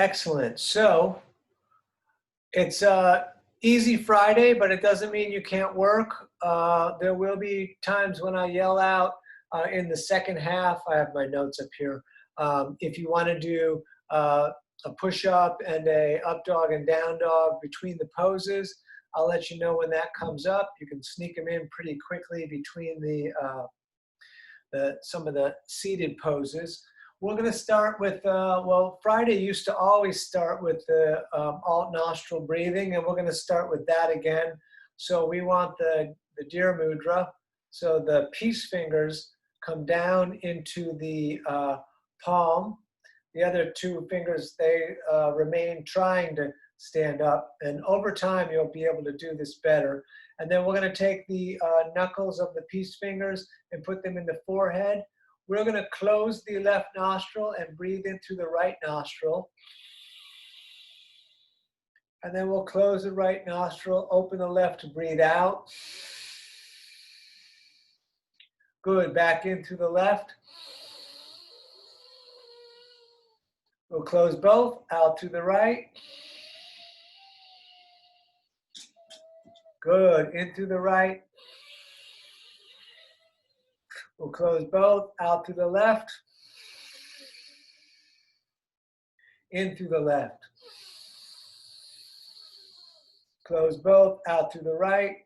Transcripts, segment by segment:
Excellent. So it's easy Friday, but it doesn't mean you can't work. There will be times when I yell out in the second half. I have my notes up here. If you want to do a push-up and a up dog and down dog between the poses, I'll let you know when that comes up. You can sneak them in pretty quickly between some of the seated poses. We're going to start with, well, Friday used to always start with the alt nostril breathing, and we're going to start with that again. So we want the deer mudra. So the peace fingers come down into the palm. The other two fingers, they remain trying to stand up. And over time, you'll be able to do this better. And then we're going to take the knuckles of the peace fingers and put them in the forehead. We're going to close the left nostril and breathe in through the right nostril. And then we'll close the right nostril, open the left to breathe out. Good, back in through the left. We'll close both, out to the right. Good, in through the right. We'll close both, out to the left. In through the left. Close both, out to the right.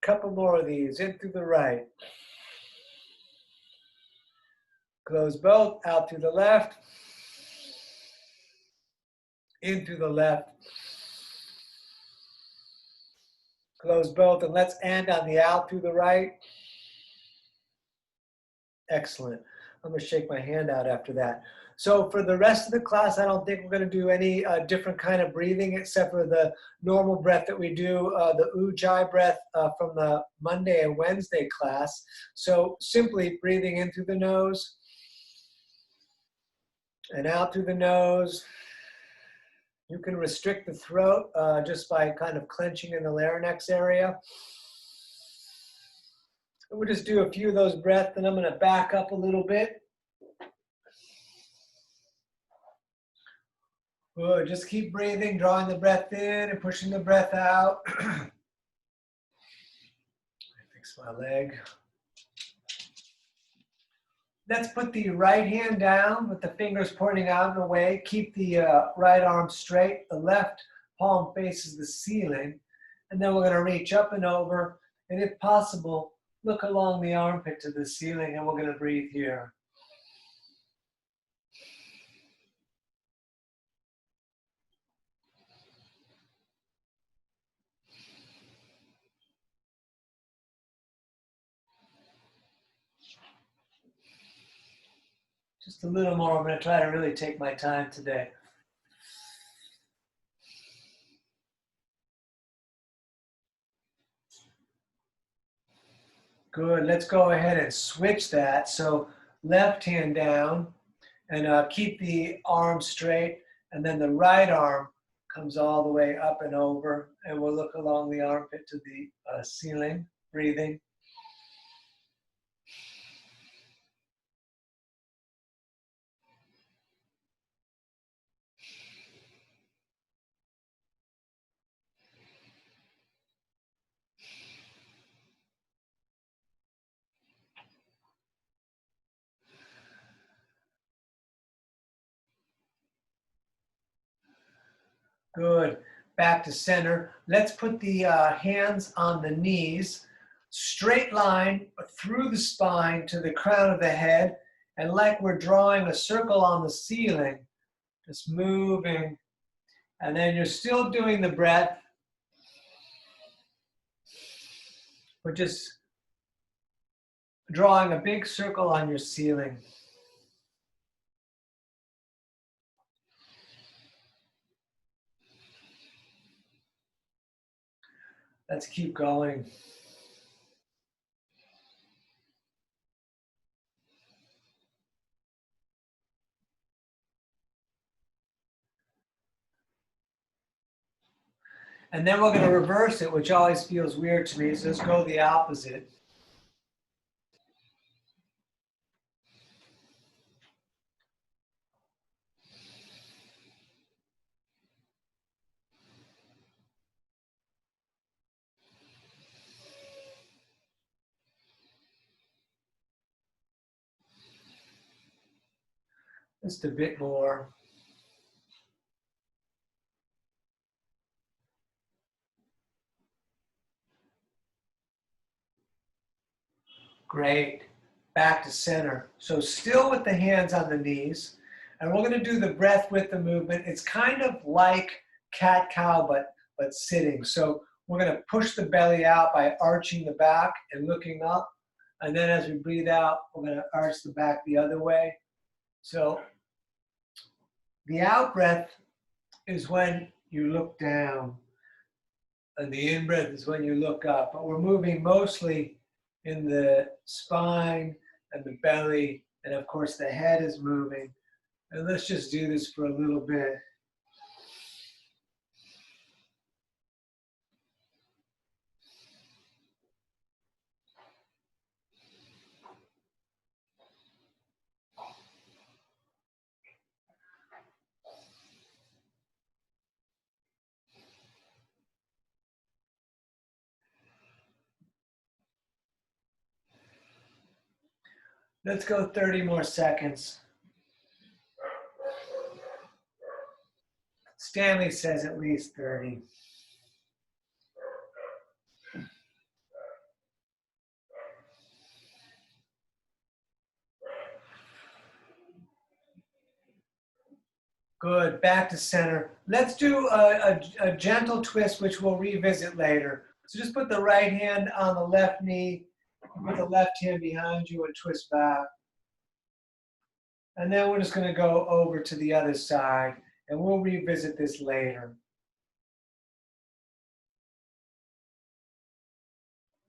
Couple more of these, in through the right. Close both, out to the left. In through the left. Close both, and let's end on the out through the right. Excellent. I'm going to shake my hand out after that. So for the rest of the class, I don't think we're going to do any different kind of breathing except for the normal breath that we do, the Ujjayi breath from the Monday and Wednesday class. So simply breathing in through the nose and out through the nose. You can restrict the throat just by kind of clenching in the larynx area. We'll just do a few of those breaths, and I'm going to back up a little bit. Good. Just keep breathing, drawing the breath in and pushing the breath out. Fix my leg. Let's put the right hand down with the fingers pointing out and away. Keep the right arm straight. The left palm faces the ceiling. And then we're going to reach up and over. And if possible, look along the armpit to the ceiling, and we're going to breathe here. Just a little more. I'm going to try to really take my time today. Good. Let's go ahead and switch that. So left hand down, and keep the arm straight. And then the right arm comes all the way up and over. And we'll look along the armpit to the ceiling, breathing. Good. Back to center. Let's put the hands on the knees. Straight line through the spine to the crown of the head. And like we're drawing a circle on the ceiling, just moving. And then you're still doing the breath. We're just drawing a big circle on your ceiling. Let's keep going. And then we're going to reverse it, which always feels weird to me. So let's go the opposite. Just a bit more. Great. Back to center. So still with the hands on the knees. And we're going to do the breath with the movement. It's kind of like cat-cow, but sitting. So we're going to push the belly out by arching the back and looking up. And then as we breathe out, we're going to arch the back the other way. So the out breath is when you look down. And the in-breath is when you look up. But we're moving mostly in the spine and the belly. And of course, the head is moving. And let's just do this for a little bit. Let's go 30 more seconds. Stanley says at least 30. Good, back to center. Let's do a gentle twist, which we'll revisit later. So just put the right hand on the left knee, put the left hand behind you and twist back. And then we're just gonna go over to the other side and we'll revisit this later.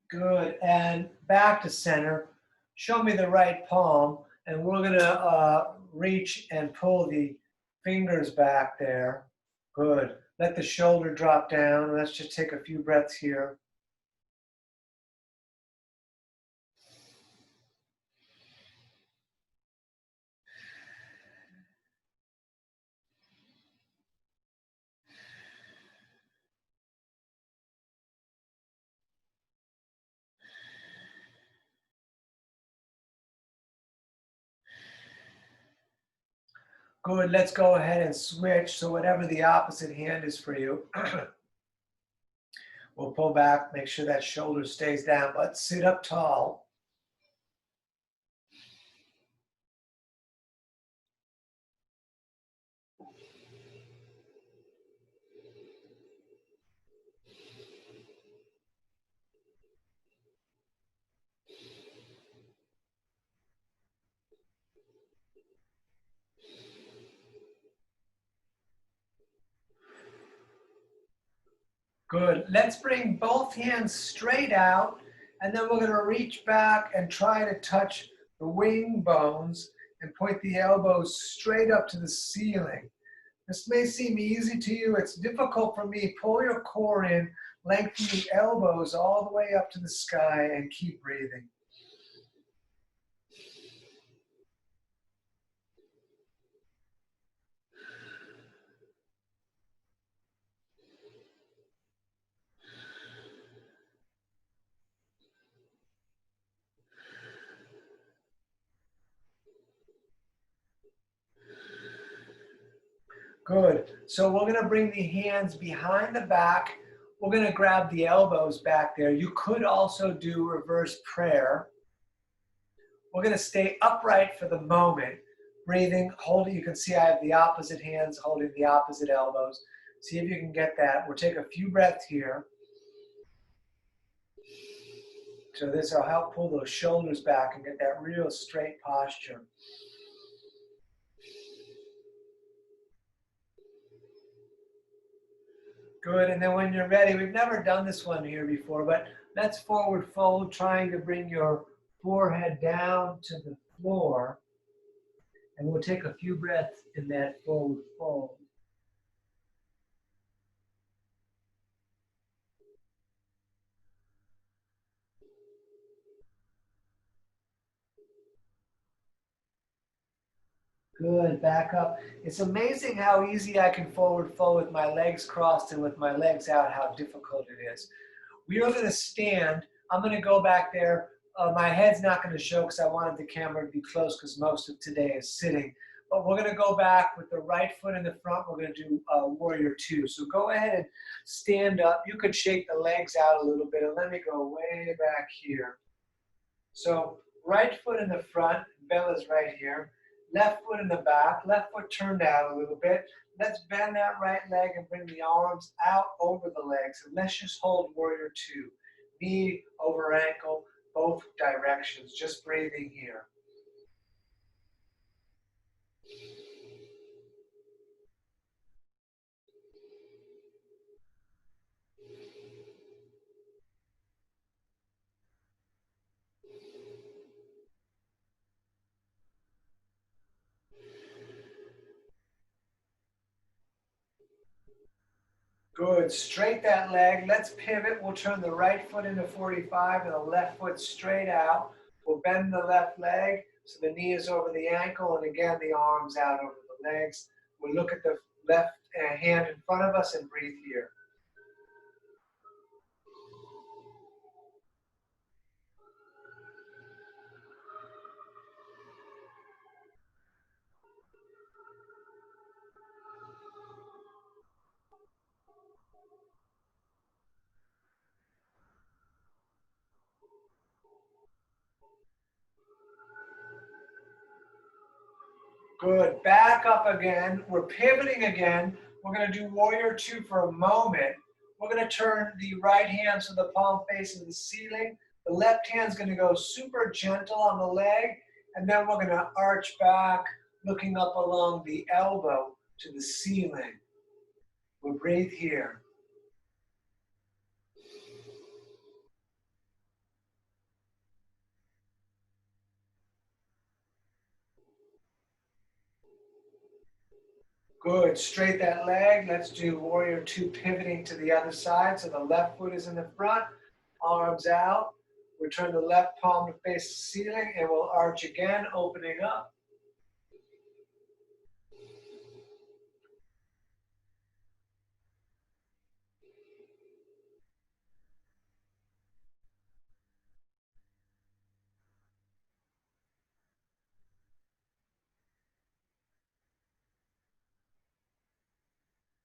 Good, and back to center. Show me the right palm, and we're gonna reach and pull the fingers back there. Good. Let the shoulder drop down. Let's just take a few breaths here. Good, let's go ahead and switch. So whatever the opposite hand is for you, we'll pull back, make sure that shoulder stays down, but sit up tall. Good. Let's bring both hands straight out, and then we're going to reach back and try to touch the wing bones and point the elbows straight up to the ceiling. This may seem easy to you. It's difficult for me. Pull your core in, lengthen the elbows all the way up to the sky, and keep breathing. Good. So we're going to bring the hands behind the back. We're going to grab the elbows back there. You could also do reverse prayer. We're going to stay upright for the moment. Breathing, holding. You can see I have the opposite hands holding the opposite elbows. See if you can get that. We'll take a few breaths here. So this will help pull those shoulders back and get that real straight posture. Good, and then when you're ready, we've never done this one here before, but let's forward fold, trying to bring your forehead down to the floor. And we'll take a few breaths in that forward fold. Good, back up. It's amazing how easy I can forward fold with my legs crossed and with my legs out, how difficult it is. We are going to stand. I'm going to go back there. My head's not going to show because I wanted the camera to be close because most of today is sitting. but we're going to go back with the right foot in the front. We're going to do warrior two. So go ahead and stand up. You could shake the legs out a little bit, and let me go way back here. So right foot in the front, Bella's right here. Left foot in the back, left foot turned out a little bit. Let's bend that right leg and bring the arms out over the legs. And let's just hold warrior two. Knee over ankle, both directions. Just breathing here. Good. Straight that leg. Let's pivot. We'll turn the right foot into 45 and the left foot straight out. We'll bend the left leg so the knee is over the ankle, and again the arms out over the legs. We'll look at the left hand in front of us and breathe here. Good. Back up again. We're pivoting again. We're going to do warrior two for a moment. We're going to turn the right hand so the palm faces the ceiling. The left hand's going to go super gentle on the leg, and then we're going to arch back, looking up along the elbow to the ceiling. We'll breathe here. Good. Straight that leg. Let's do warrior two, pivoting to the other side. So the left foot is in the front, arms out. We turn the left palm to face the ceiling, and we'll arch again, opening up.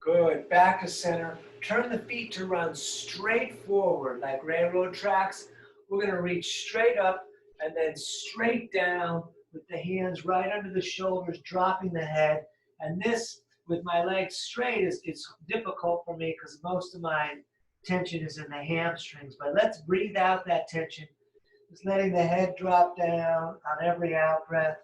Good. Back to center. Turn the feet to run straight forward like railroad tracks. We're going to reach straight up and then straight down with the hands right under the shoulders, dropping the head. And this, with my legs straight, it's difficult for me because most of my tension is in the hamstrings. But let's breathe out that tension. Just letting the head drop down on every out breath.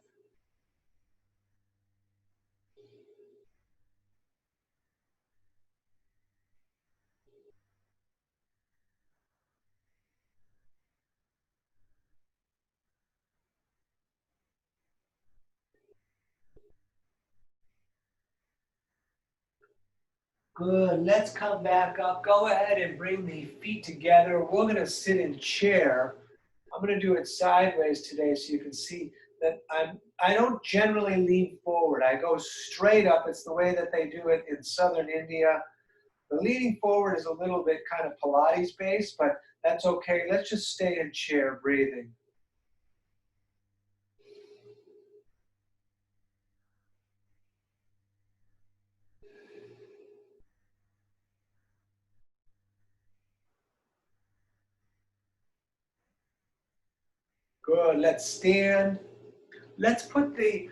Good. Let's come back up. Go ahead and bring the feet together. We're going to sit in chair. I'm going to do it sideways today so you can see that I don't generally lean forward. I go straight up. It's the way that they do it in southern India. The leaning forward is a little bit kind of Pilates based, but that's okay. Let's just stay in chair breathing. Good. Let's stand. Let's put the,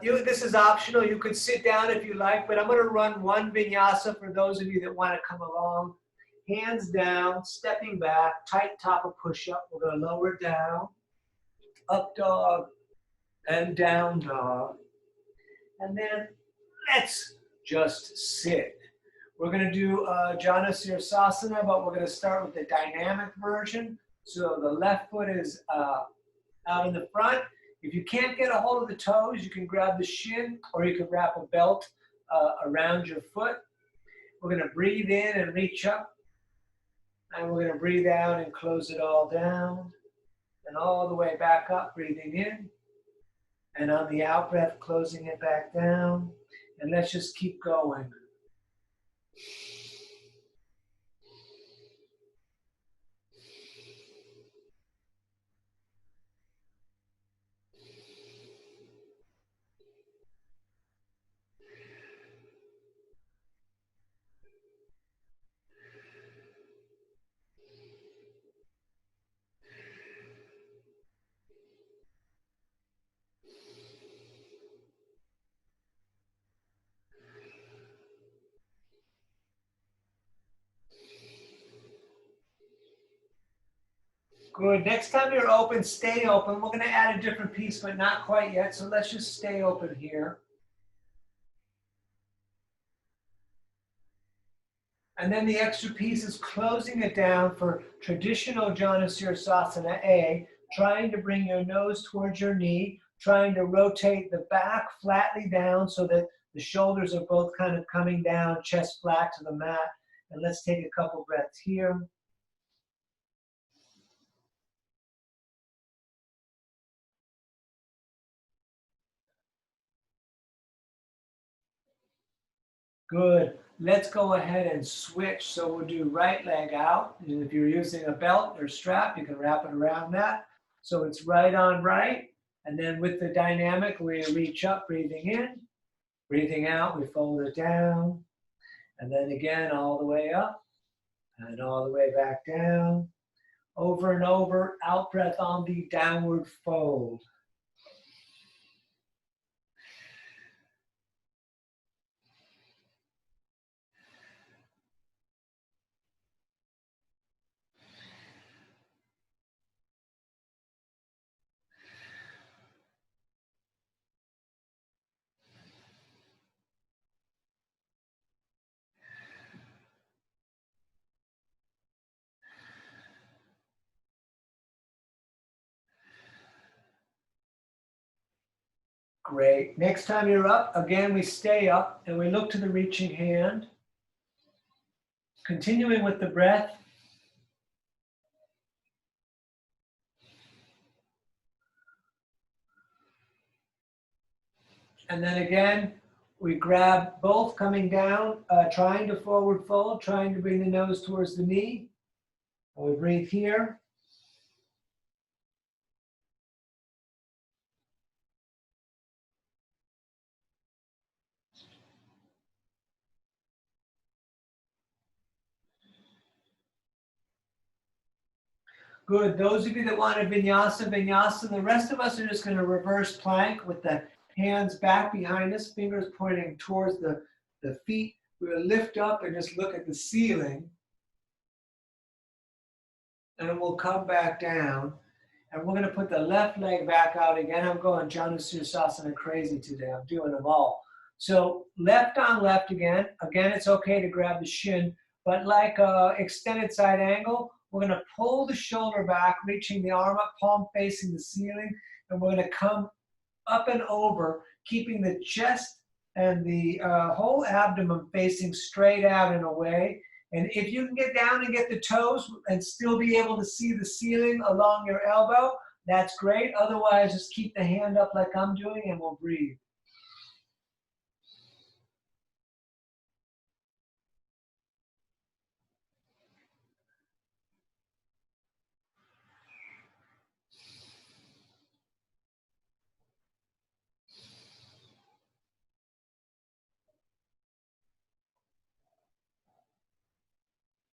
this is optional. You could sit down if you like, but I'm going to run one vinyasa for those of you that want to come along. Hands down, stepping back, tight top of push-up. We're going to lower down, up dog, and down dog. And then let's just sit. We're going to do Jana Sirsasana, but we're going to start with the dynamic version. So the left foot is out in the front. If you can't get a hold of the toes, you can grab the shin or you can wrap a belt around your foot. We're going to breathe in and reach up. And we're going to breathe out and close it all down. And all the way back up, breathing in. And on the out breath, closing it back down. And let's just keep going. Good. Next time you're open, stay open. We're going to add a different piece, but not quite yet. So let's just stay open here. And then the extra piece is closing it down for traditional Janusirasana A, trying to bring your nose towards your knee, trying to rotate the back flatly down so that the shoulders are both kind of coming down, chest flat to the mat. And let's take a couple breaths here. Good. Let's go ahead and switch. So we'll do right leg out. And if you're using a belt or strap, you can wrap it around that. So it's right on right. And then with the dynamic, we reach up, breathing in. Breathing out, we fold it down. And then again, all the way up. And all the way back down. Over and over, out breath on the downward fold. Great. Next time you're up, again, we stay up and we look to the reaching hand. Continuing with the breath. And then again, we grab both coming down, trying to forward fold, trying to bring the nose towards the knee. And we breathe here. Good. Those of you that want a vinyasa, vinyasa. The rest of us are just going to reverse plank with the hands back behind us, fingers pointing towards the feet. We'll lift up and just look at the ceiling. And we'll come back down. And we're going to put the left leg back out again. I'm going Janusirasana crazy today. I'm doing them all. So left on left again. Again, it's okay to grab the shin. But like extended side angle, we're going to pull the shoulder back, reaching the arm up, palm facing the ceiling. And we're going to come up and over, keeping the chest and the whole abdomen facing straight out and away. And if you can get down and get the toes and still be able to see the ceiling along your elbow, that's great. Otherwise, just keep the hand up like I'm doing and we'll breathe.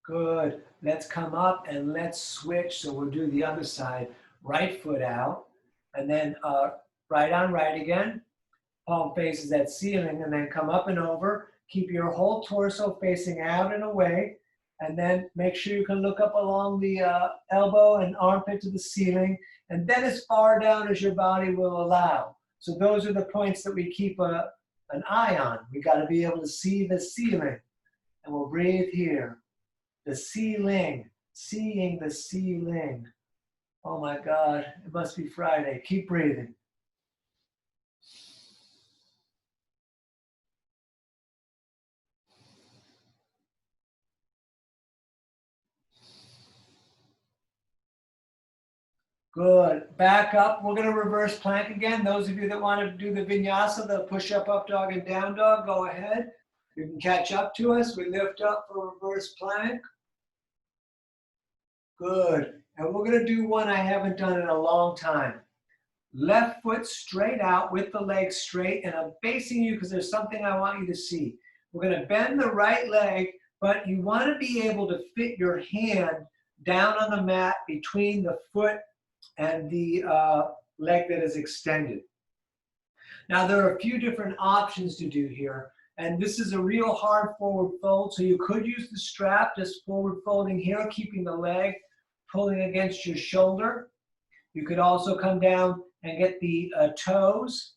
Good. Let's come up and let's switch. So we'll do the other side. Right foot out. And then right on right again. Palm faces that ceiling. And then come up and over. Keep your whole torso facing out and away. And then make sure you can look up along the elbow and armpit to the ceiling. And then as far down as your body will allow. So those are the points that we keep an eye on. We got to be able to see the ceiling. And we'll breathe here. The ceiling, seeing the ceiling. Oh my God, it must be Friday. Keep breathing. Good. Back up. We're going to reverse plank again. Those of you that want to do the vinyasa, the push up, up dog, and down dog, go ahead. You can catch up to us. We lift up for reverse plank. Good. And we're going to do one I haven't done in a long time. Left foot straight out with the leg straight, and I'm facing you because there's something I want you to see. We're going to bend the right leg, but you want to be able to fit your hand down on the mat between the foot and the leg that is extended. Now, there are a few different options to do here, and this is a real hard forward fold, so you could use the strap, just forward folding here, keeping the leg pulling against your shoulder. You could also come down and get the toes.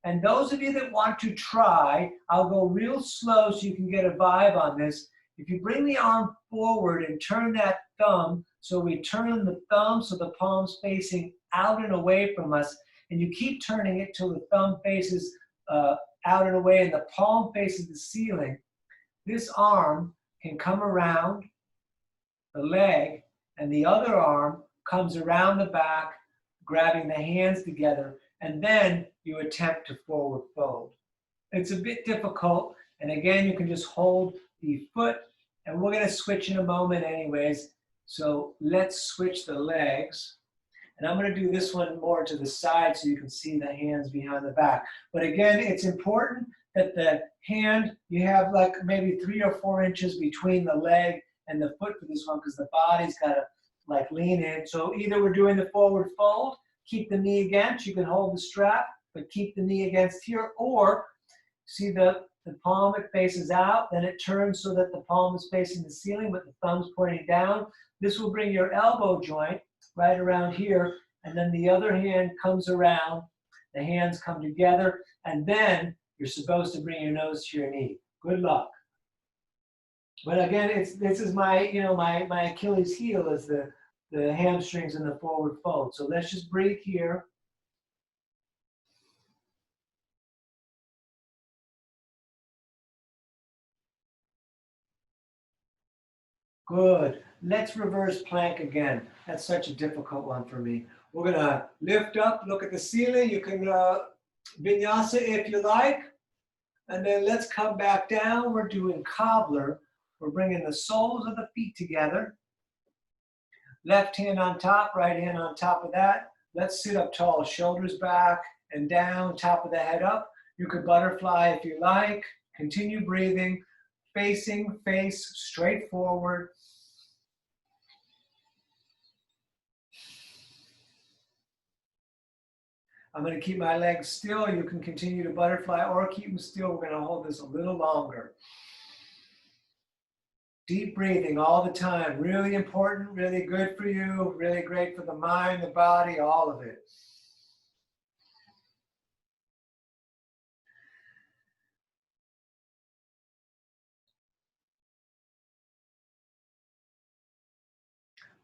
And those of you that want to try, I'll go real slow so you can get a vibe on this. If you bring the arm forward and turn that thumb, so we turn the thumb so the palm's facing out and away from us, and you keep turning it till the thumb faces out and away and the palm faces the ceiling, this arm can come around the leg and the other arm comes around the back, grabbing the hands together, and then you attempt to forward fold. It's a bit difficult, and again, you can just hold the foot, and we're going to switch in a moment anyways, so let's switch the legs. And I'm going to do this one more to the side so you can see the hands behind the back. But again, it's important that the hand, you have like maybe 3 or 4 inches between the leg and the foot for this one because the body's got to like lean in. So either we're doing the forward fold, keep the knee against, you can hold the strap, but keep the knee against here, or see the palm, it faces out, then it turns so that the palm is facing the ceiling, but the thumb's pointing down. This will bring your elbow joint right around here, and then the other hand comes around, the hands come together, and then you're supposed to bring your nose to your knee. Good luck. But again, this is my, my Achilles heel is the hamstrings and the forward fold. So let's just breathe here. Good. Let's reverse plank again. That's such a difficult one for me. We're going to lift up, look at the ceiling. You can vinyasa if you like. And then let's come back down. We're doing cobbler. We're bringing the soles of the feet together. Left hand on top, right hand on top of that. Let's sit up tall, shoulders back and down, top of the head up. You could butterfly if you like. Continue breathing, facing, face straight forward. I'm going to keep my legs still. You can continue to butterfly or keep them still. We're going to hold this a little longer. Deep breathing all the time. Really important, really good for you, really great for the mind, the body, all of it.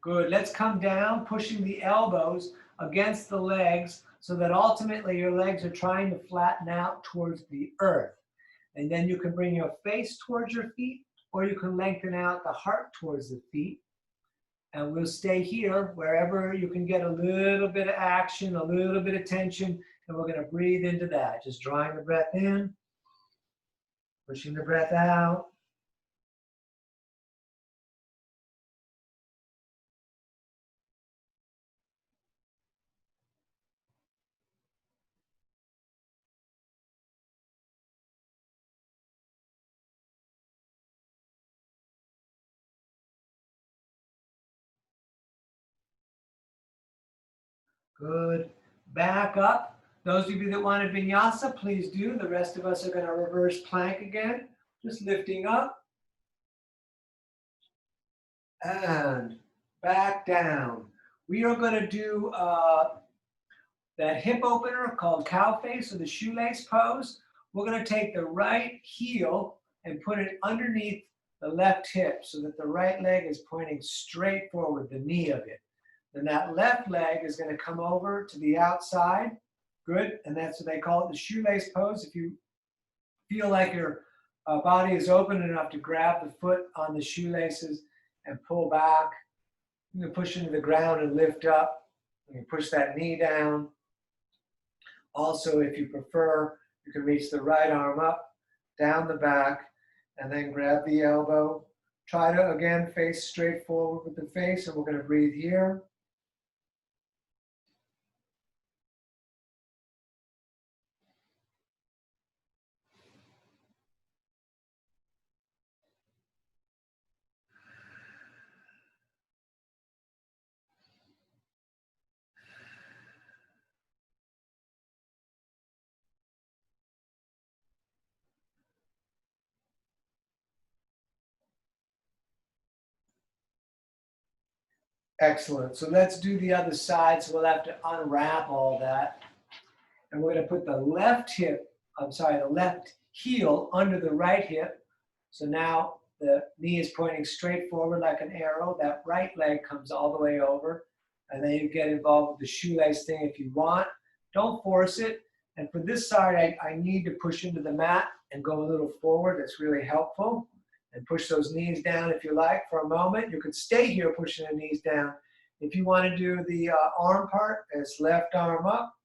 Good. Let's come down, pushing the elbows against the legs so that ultimately your legs are trying to flatten out towards the earth. And then you can bring your face towards your feet, or you can lengthen out the heart towards the feet. And we'll stay here wherever you can get a little bit of action, a little bit of tension, and we're going to breathe into that. Just drawing the breath in, pushing the breath out. Good. Back up. Those of you that wanted vinyasa, please do. The rest of us are going to reverse plank again. Just lifting up. And back down. We are going to do that hip opener called cow face or the shoelace pose. We're going to take the right heel and put it underneath the left hip so that the right leg is pointing straight forward, the knee of it. Then that left leg is going to come over to the outside. Good. And that's what they call it, the shoelace pose. If you feel like your body is open enough to grab the foot on the shoelaces and pull back, you can push into the ground and lift up. You can push that knee down. Also, if you prefer, you can reach the right arm up, down the back, and then grab the elbow. Try to, again, face straight forward with the face, and we're going to breathe here. Excellent. So let's do the other side. So we'll have to unwrap all that. And we're going to put the left the left heel under the right hip. So now the knee is pointing straight forward like an arrow. That right leg comes all the way over. And then you get involved with the shoelace thing if you want. Don't force it. And for this side, I need to push into the mat and go a little forward. That's really helpful. And push those knees down if you like for a moment. You could stay here pushing the knees down. If you want to do the arm part, it's left arm up,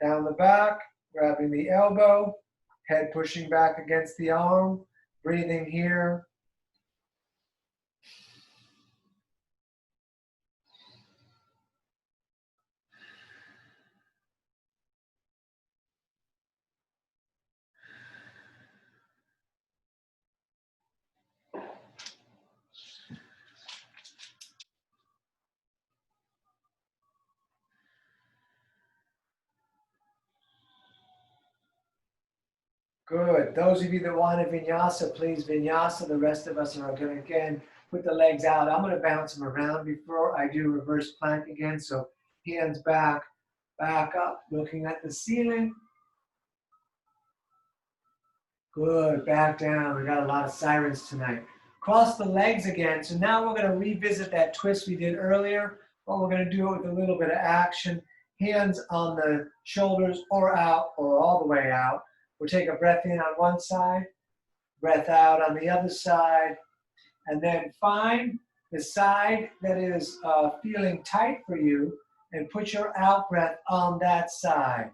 down the back, grabbing the elbow, head pushing back against the arm, breathing here. Good. Those of you that want a vinyasa, please vinyasa. The rest of us are going to, again, put the legs out. I'm going to bounce them around before I do reverse plank again. So hands back, back up, looking at the ceiling. Good. Back down. We got a lot of sirens tonight. Cross the legs again. So now we're going to revisit that twist we did earlier, but we're going to do it with a little bit of action. Hands on the shoulders or out or all the way out. We'll take a breath in on one side, breath out on the other side, and then find the side that is feeling tight for you and put your out breath on that side.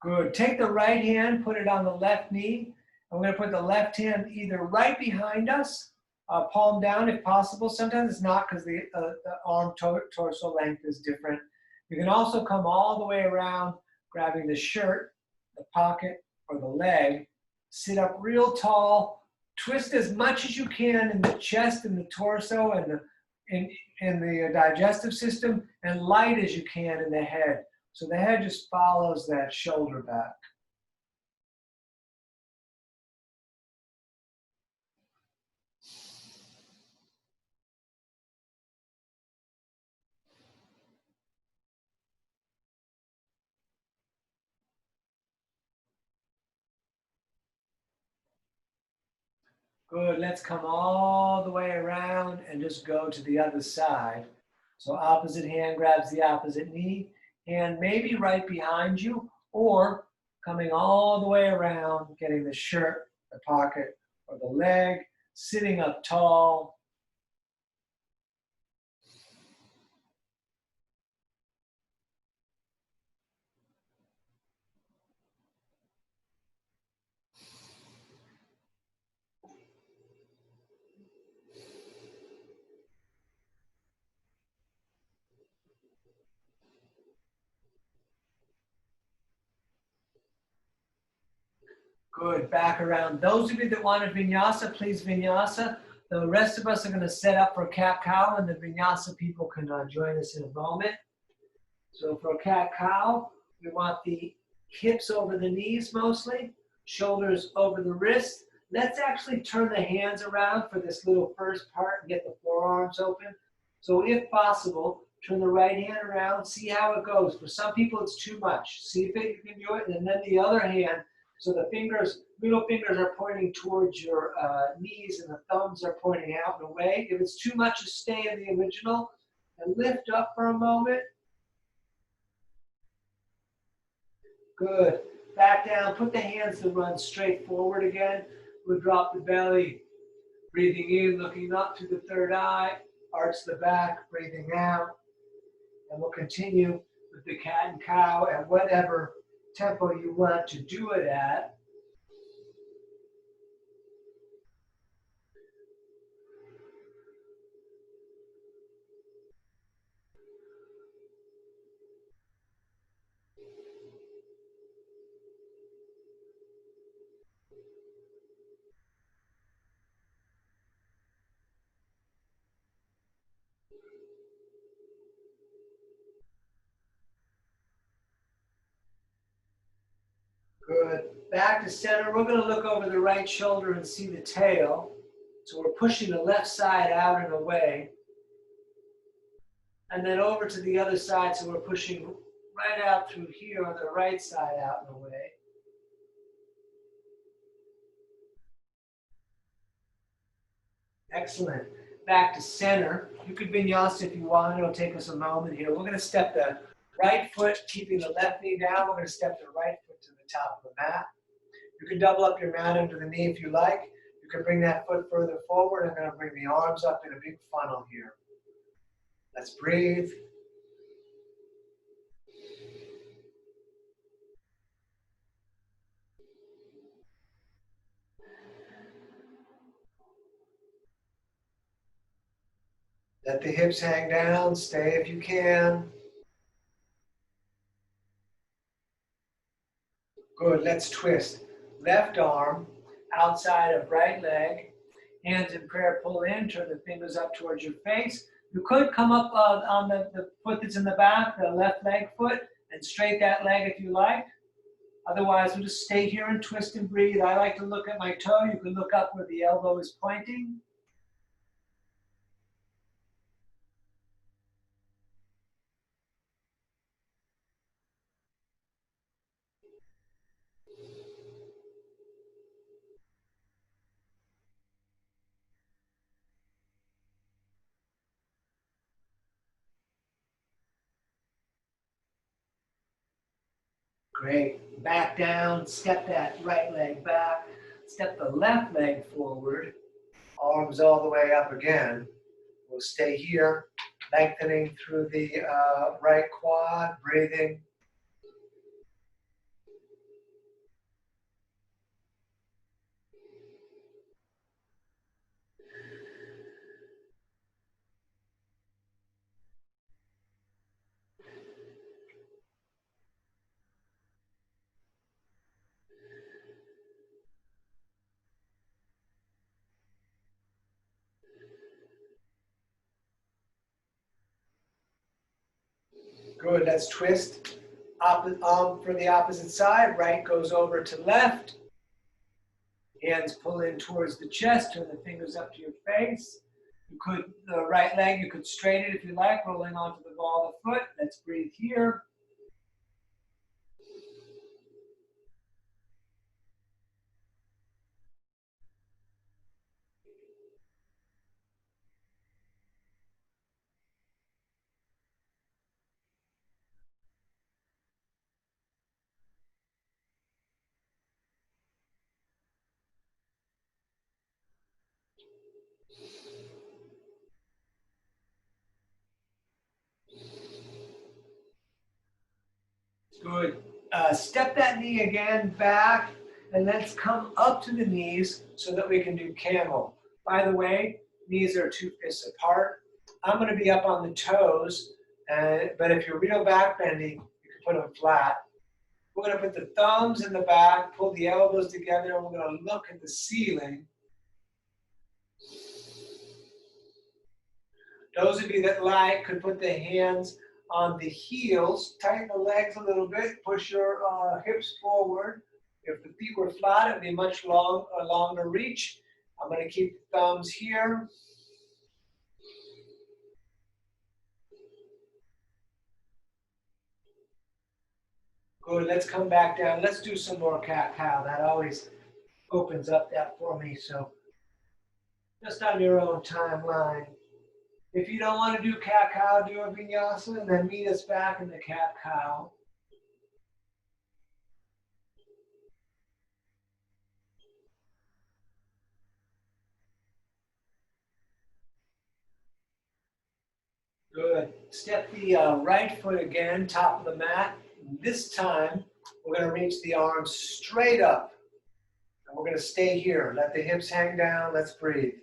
Good. Take the right hand, put it on the left knee. I'm going to put the left hand either right behind us, palm down if possible. Sometimes it's not because the arm torso length is different. You can also come all the way around, grabbing the shirt, the pocket, or the leg. Sit up real tall. Twist as much as you can in the chest and the torso and the digestive system, and light as you can in the head. So the head just follows that shoulder back. Good, let's come all the way around and just go to the other side. So opposite hand grabs the opposite knee, hand maybe right behind you, or coming all the way around, getting the shirt, the pocket, or the leg, sitting up tall. Good, back around. Those of you that want a vinyasa, please vinyasa. The rest of us are going to set up for cat-cow, and the vinyasa people can join us in a moment. So for cat-cow, we want the hips over the knees mostly, shoulders over the wrists. Let's actually turn the hands around for this little first part and get the forearms open. So if possible, turn the right hand around, see how it goes. For some people, it's too much. See if you can do it, and then the other hand. So the fingers, middle fingers are pointing towards your knees and the thumbs are pointing out and away. If it's too much, just stay in the original and lift up for a moment. Good. Back down. Put the hands to run straight forward again. We'll drop the belly. Breathing in, looking up to the third eye. Arch the back, breathing out. And we'll continue with the cat and cow at whatever tempo you want to do it at. Good. Back to center. We're going to look over the right shoulder and see the tail. So we're pushing the left side out and away. And then over to the other side, so we're pushing right out through here on the right side out and away. Excellent. Back to center. You could vinyasa if you want. It'll take us a moment here. We're going to step the right foot, keeping the left knee down. We're going to step the right foot to the top of the mat. You can double up your mat under the knee if you like. You can bring that foot further forward. I'm going to bring the arms up in a big funnel here. Let's breathe. Let the hips hang down. Stay if you can. Good. Let's twist. Left arm outside of right leg. Hands in prayer, pull in, turn the fingers up towards your face. You could come up on the foot that's in the back, the left leg foot, and straight that leg if you like. Otherwise, we'll just stay here and twist and breathe. I like to look at my toe. You can look up where the elbow is pointing. Great. Back down, step that right leg back, step the left leg forward, arms all the way up again. We'll stay here, lengthening through the right quad, breathing. Good, let's twist. Arm for the opposite side, right goes over to left. Hands pull in towards the chest, turn the fingers up to your face. You could, the right leg, you could straighten it if you like, rolling onto the ball of the foot. Let's breathe here. Good. Step that knee again back, and let's come up to the knees so that we can do camel. By the way, knees are 2 fists apart. I'm going to be up on the toes, but if you're real back bending, you can put them flat. We're going to put the thumbs in the back, pull the elbows together, and we're going to look at the ceiling. Those of you that like could put the hands on the heels, tighten the legs a little bit, push your hips forward. If the feet were flat, it would be much longer reach. I'm going to keep the thumbs here. Good, let's come back down. Let's do some more cat-cow. That always opens up that for me, so just on your own timeline. If you don't want to do cat-cow, do a vinyasa, and then meet us back in the cat-cow. Good. Step the right foot again, top of the mat. This time, we're going to reach the arms straight up. And we're going to stay here. Let the hips hang down. Let's breathe.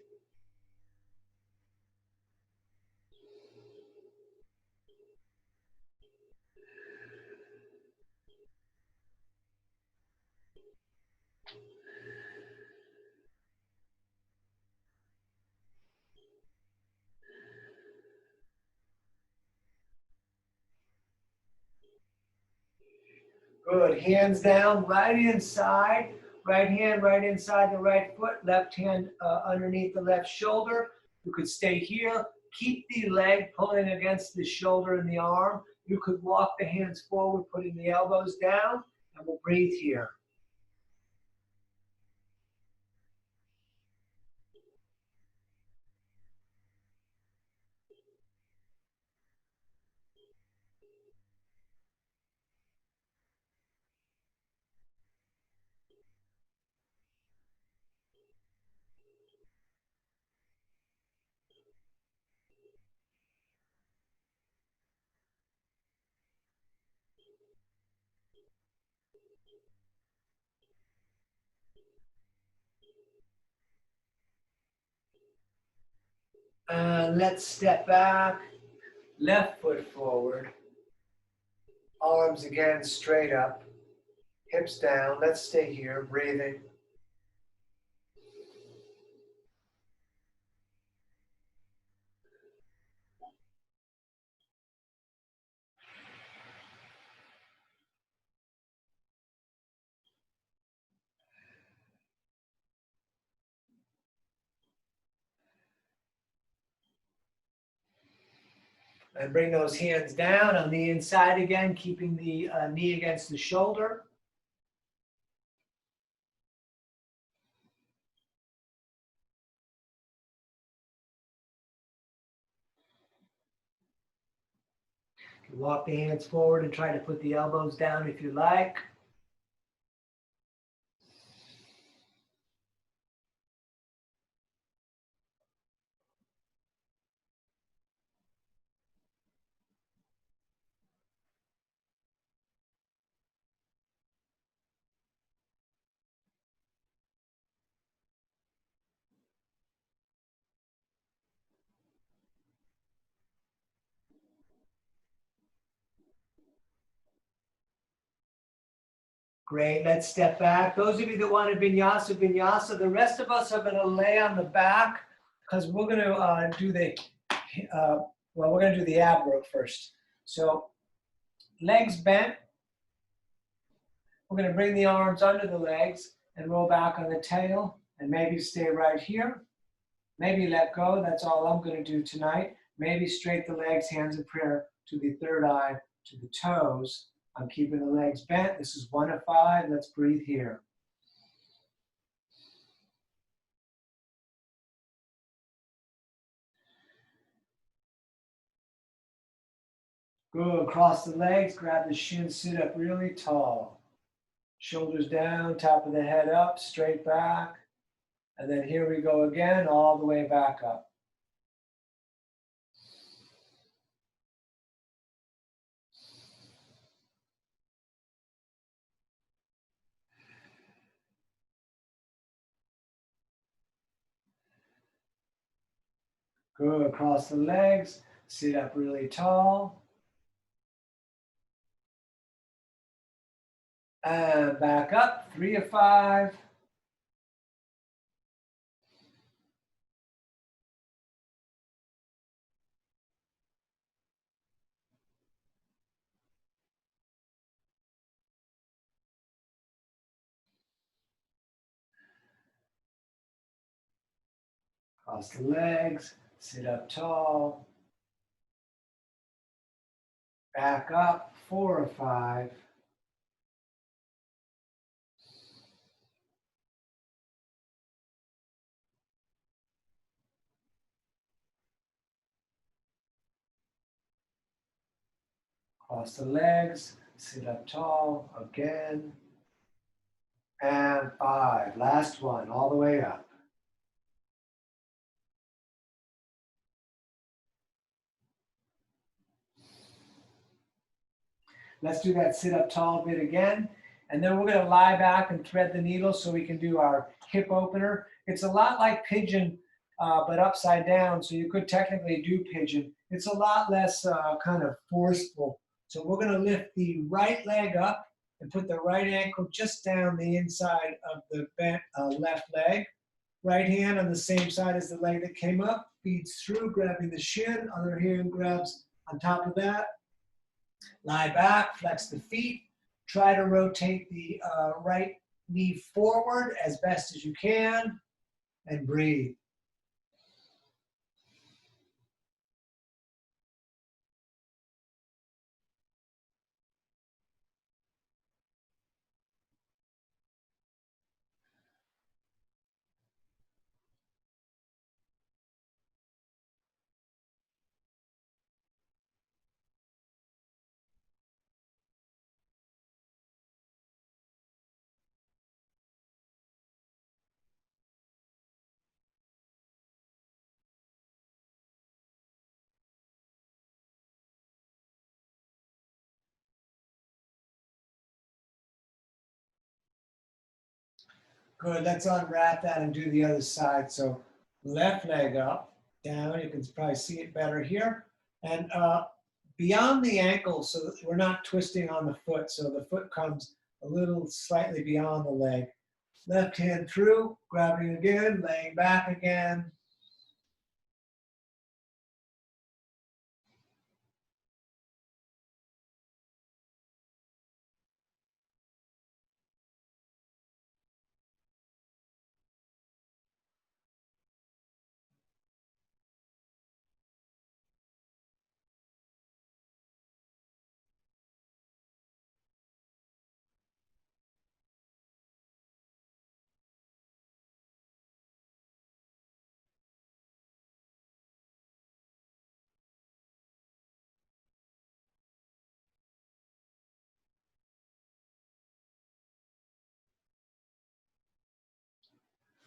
Good. Hands down, right inside. Right hand right inside the right foot. Left hand underneath the left shoulder. You could stay here. Keep the leg pulling against the shoulder and the arm. You could walk the hands forward, putting the elbows down, and we'll breathe here. And let's step back. Left foot forward. Arms again straight up. Hips down. Let's stay here, breathing. And bring those hands down on the inside again, keeping the knee against the shoulder. Walk the hands forward and try to put the elbows down if you like. Great, let's step back. Those of you that want to vinyasa, vinyasa. The rest of us are going to lay on the back because we're going to do the, we're going to do the ab work first. So legs bent. We're going to bring the arms under the legs and roll back on the tail and maybe stay right here. Maybe let go. That's all I'm going to do tonight. Maybe straight the legs, hands in prayer to the third eye, to the toes. I'm keeping the legs bent. This is 1 of 5. Let's breathe here. Good. Cross the legs. Grab the shins. Sit up really tall. Shoulders down. Top of the head up. Straight back. And then here we go again. All the way back up. Good. Cross the legs. Sit up really tall. And back up. 3 of 5. Cross the legs. Sit up tall. Back up. 4 of 5. Cross the legs, sit up tall, again. And 5, last one, all the way up. Let's do that sit up tall bit again. And then we're gonna lie back and thread the needle so we can do our hip opener. It's a lot like pigeon, but upside down, so you could technically do pigeon. It's a lot less kind of forceful. So we're gonna lift the right leg up and put the right ankle just down the inside of the bent left leg. Right hand on the same side as the leg that came up, feeds through, grabbing the shin. Other hand grabs on top of that. Lie back, flex the feet. Try to rotate the right knee forward as best as you can and breathe. Good, let's unwrap that and do the other side. So left leg up, down, you can probably see it better here. And beyond the ankle so that we're not twisting on the foot. So the foot comes a little slightly beyond the leg. Left hand through, grabbing again, laying back again.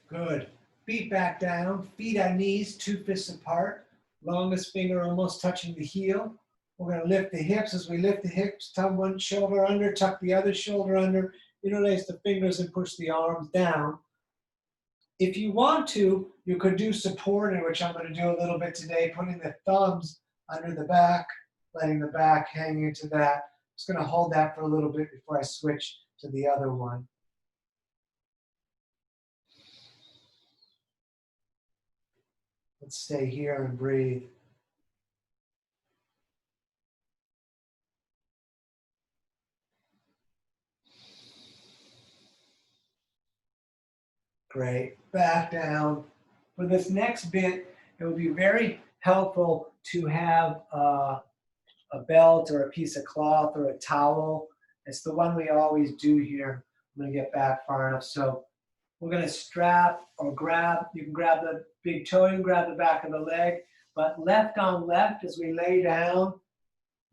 Good. Feet back down, feet on knees, 2 fists apart. Longest finger almost touching the heel. We're going to lift the hips. As we lift the hips, tuck one shoulder under, tuck the other shoulder under, interlace the fingers and push the arms down. If you want to, you could do supported, which I'm going to do a little bit today, putting the thumbs under the back, letting the back hang into that. Just going to hold that for a little bit before I switch to the other one. Let's stay here and breathe. Great. Back down. For this next bit, it will be very helpful to have a belt or a piece of cloth or a towel. It's the one we always do here. I'm going to get back far enough. So we're going to strap or grab. You can grab the big toe, you can grab the back of the leg, but left on left as we lay down,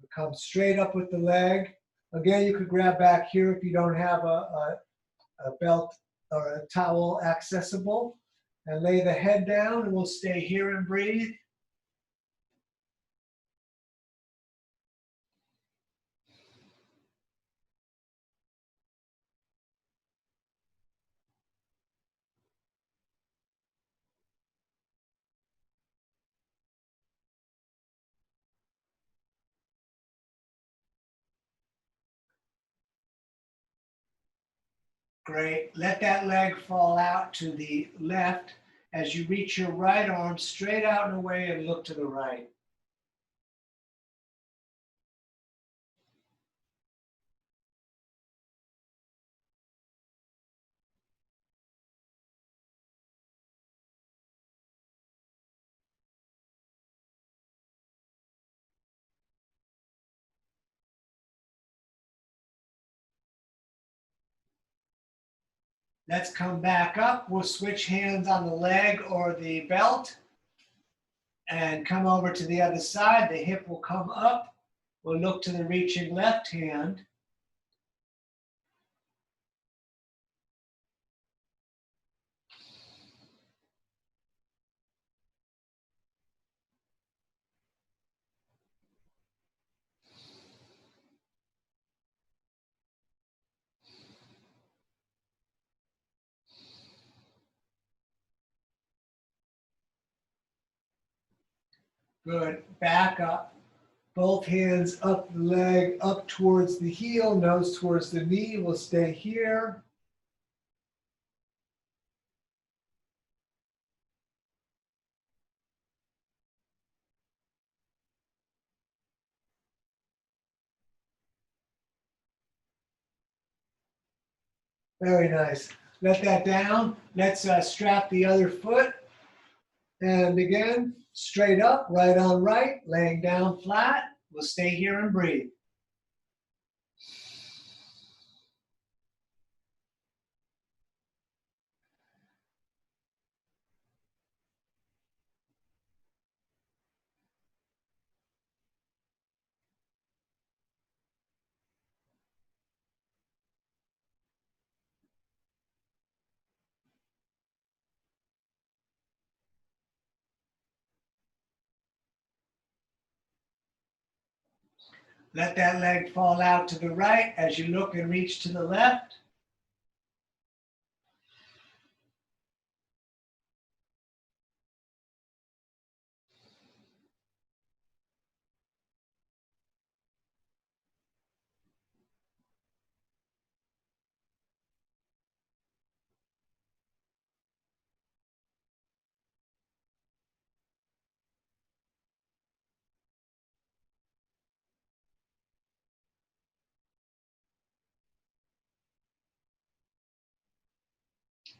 we come straight up with the leg. Again, you could grab back here if you don't have a belt or a towel accessible, and lay the head down, and we'll stay here and breathe. Great. Let that leg fall out to the left as you reach your right arm straight out and away and look to the right. Let's come back up. We'll switch hands on the leg or the belt and come over to the other side. The hip will come up. We'll look to the reaching left hand. Good. Back up. Both hands up the leg, up towards the heel, nose towards the knee. We'll stay here. Very nice. Let that down. Let's strap the other foot. And again, straight up, right on right, laying down flat. We'll stay here and breathe. Let that leg fall out to the right as you look and reach to the left.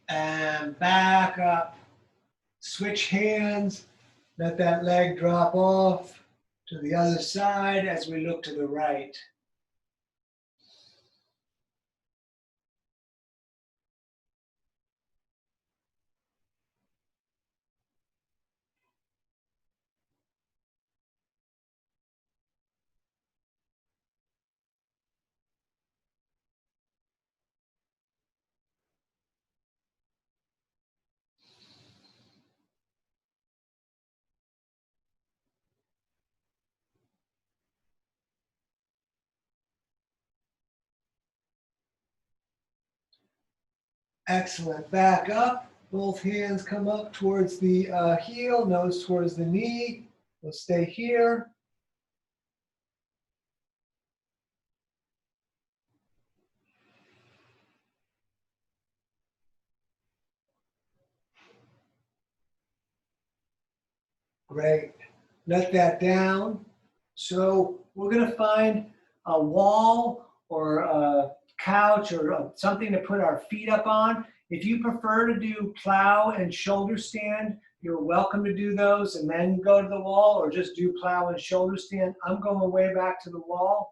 And back up. Switch hands. Let that leg drop off to the other side as we look to the right. Excellent. Back up. Both hands come up towards the heel, nose towards the knee. We'll stay here. Great. Let that down. So we're going to find a wall or a couch or something to put our feet up on. If you prefer to do plow and shoulder stand, you're welcome to do those and then go to the wall, or just do plow and shoulder stand. I'm going way back to the wall,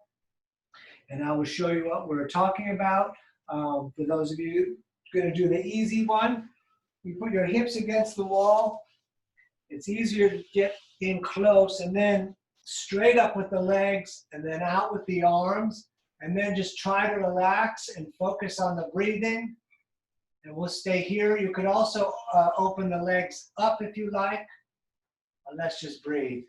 and I will show you what we're talking about. For those of you going to do the easy one, you put your hips against the wall. It's easier to get in close, and then straight up with the legs and then out with the arms, and then just try to relax and focus on the breathing. And we'll stay here. You could also open the legs up if you like. Let's just breathe.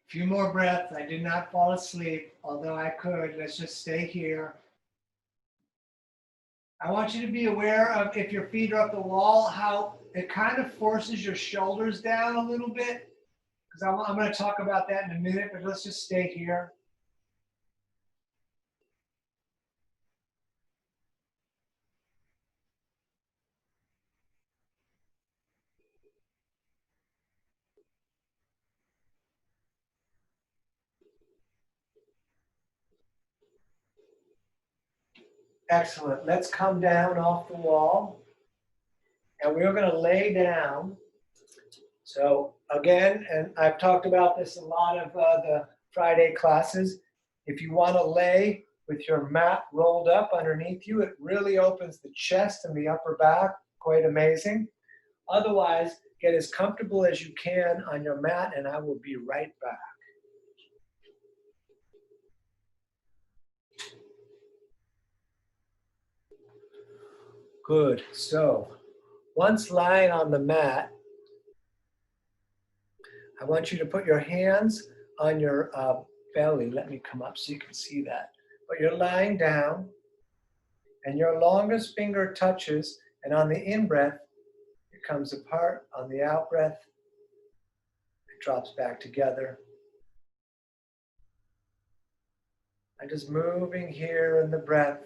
A few more breaths. I did not fall asleep, although I could. Let's just stay here. I want you to be aware of, if your feet are up the wall, how it kind of forces your shoulders down a little bit. Because I'm going to talk about that in a minute, but let's just stay here. Excellent. Let's come down off the wall, and we're going to lay down. So again, and I've talked about this a lot of the Friday classes, if you want to lay with your mat rolled up underneath you, it really opens the chest and the upper back, quite amazing. Otherwise, get as comfortable as you can on your mat, and I will be right back. Good. So once lying on the mat, I want you to put your hands on your belly. Let me come up so you can see that. But you're lying down, and your longest finger touches, and on the in-breath, it comes apart. On the out-breath, it drops back together. I'm just moving here in the breath.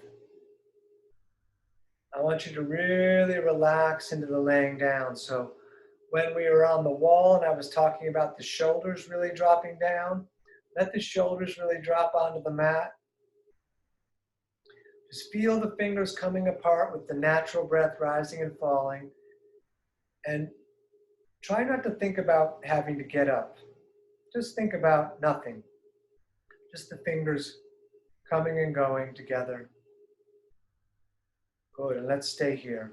I want you to really relax into the laying down. So when we were on the wall and I was talking about the shoulders really dropping down, let the shoulders really drop onto the mat. Just feel the fingers coming apart with the natural breath rising and falling. And try not to think about having to get up. Just think about nothing. Just the fingers coming and going together. Good, and let's stay here.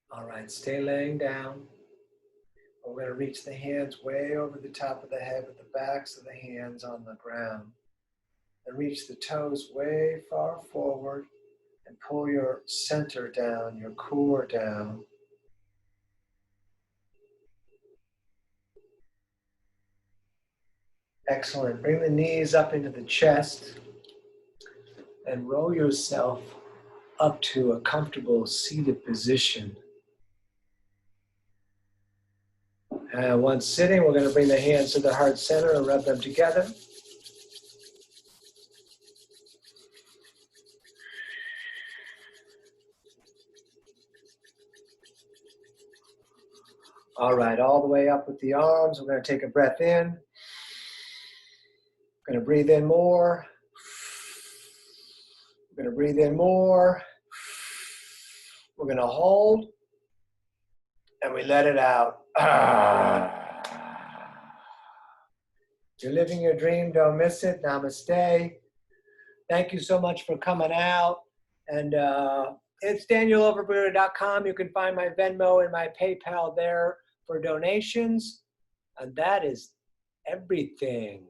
All right, stay laying down. We're going to reach the hands way over the top of the head with the backs of the hands on the ground. And reach the toes way far forward and pull your center down, your core down. Excellent. Bring the knees up into the chest and roll yourself up to a comfortable seated position. And once sitting, we're going to bring the hands to the heart center and rub them together. All right, all the way up with the arms. We're going to take a breath in. We're going to breathe in more. We're going to breathe in more. We're going to hold. And we let it out. You're living your dream. Don't miss it. Namaste. Thank you so much for coming out. And it's DanielOverbuddha.com. You can find my Venmo and my PayPal there for donations. And that is everything.